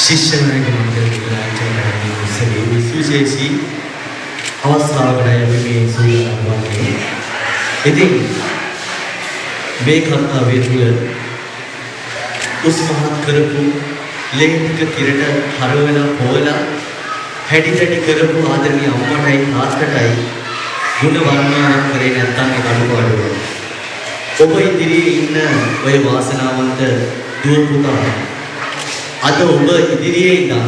ಶಿಷ್ಯನಾಗಿ ಮಂದಿರದಲ್ಲಿ ಸುವಿಶೇಷಿ අවස්ථාවකටයි අපි මේ සූදානම් වන්නේ. ඉතින් මේ කර්තව්‍ය තුළ උස්මහත් කරපු ලේඛක කිරට හරවලා පොවලා හැටි කරපු ආදරණීය අම්මටයි තාත්තටයි ගුණ වර්ණනා කරේ නැත්නම් ඒ අඩුපාඩුව. ඔබ ඉදිරියේ ඉන්න ඔය වාසනාවන්ත දුව පුතා අද ඔබ ඉදිරියේ ඉඳන්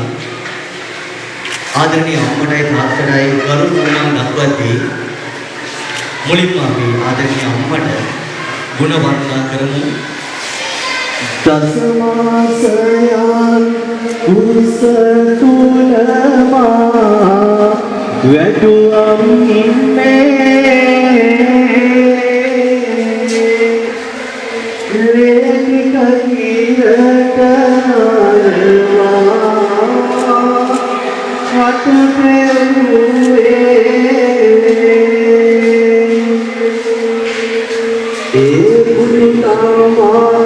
ආදරණීය අම්මටයි තාත්තටයි ගරු ගුණ දක්වද්දී මුලින්ම අපි ආදරණීය අම්මට ගුණ වර්ණනා කරමු. දසමාසයන් කුස තුලමා වැටුම් ඉන්නේ ලේලි කීරට නරවා හත් පෙරුවේ ඒ පුතුමා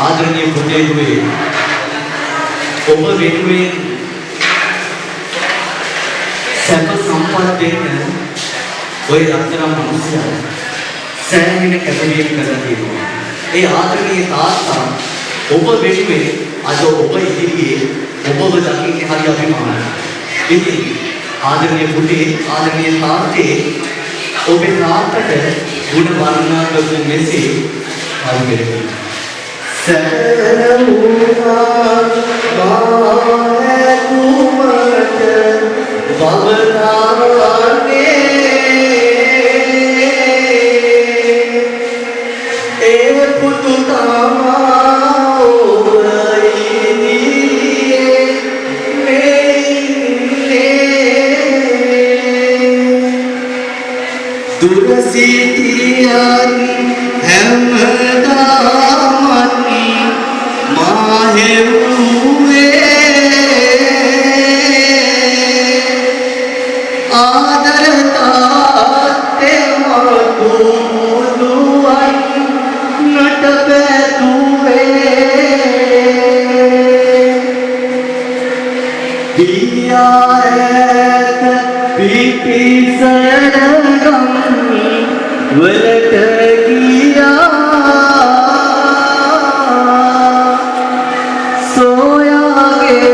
ආදරණීය පුතේකුවේ ඔබ වෙනුවෙන් සැප සම්පත් දෙන්න ඔය රත්තරන් මිනිසයා සෑහෙන කැපවීම කරලා තියෙනවා. ඒ ආදරණීය තාත්තා ඔබ වෙනුවෙන් අද ඔබ ඉදිරියේ ඔබව දකින්නේ හරි අභිමානයි. ඉතින් ආදරණීය පුතේ ආදරණීය තාත්තේ ඔබේ තාත්තට ගුණ වර්ණනා කරපු මෙසේ පරිගණකයි. සරණුනා මාතුමට බවතාවනේ ඒ පුතු තමා ඔබයිනියේ මේ දුර සිටියන් හැමදාමනි මාහෙව්වේ ආදර තාත්තේ මතුදුවන් නට පැතුවේ දියායක පිටිසරගම් වලට ගියා සෝයාගේ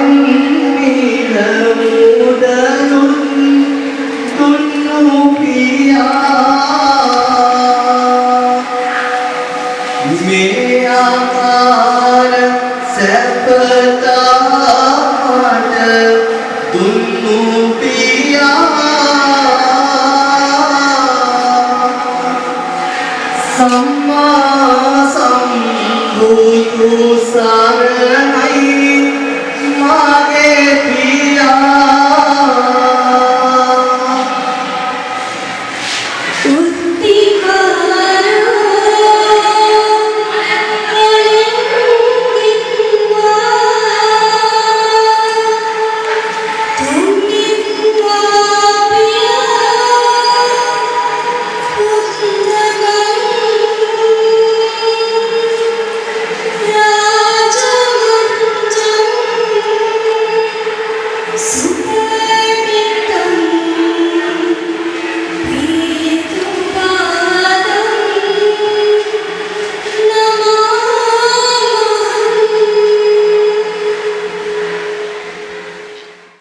නන්නිල මුදනුන් දුන්නු පියා මේ ආකාර සැපතාට දුන්නු පියා සම්මා සම්බුදු සරණයි මාගේ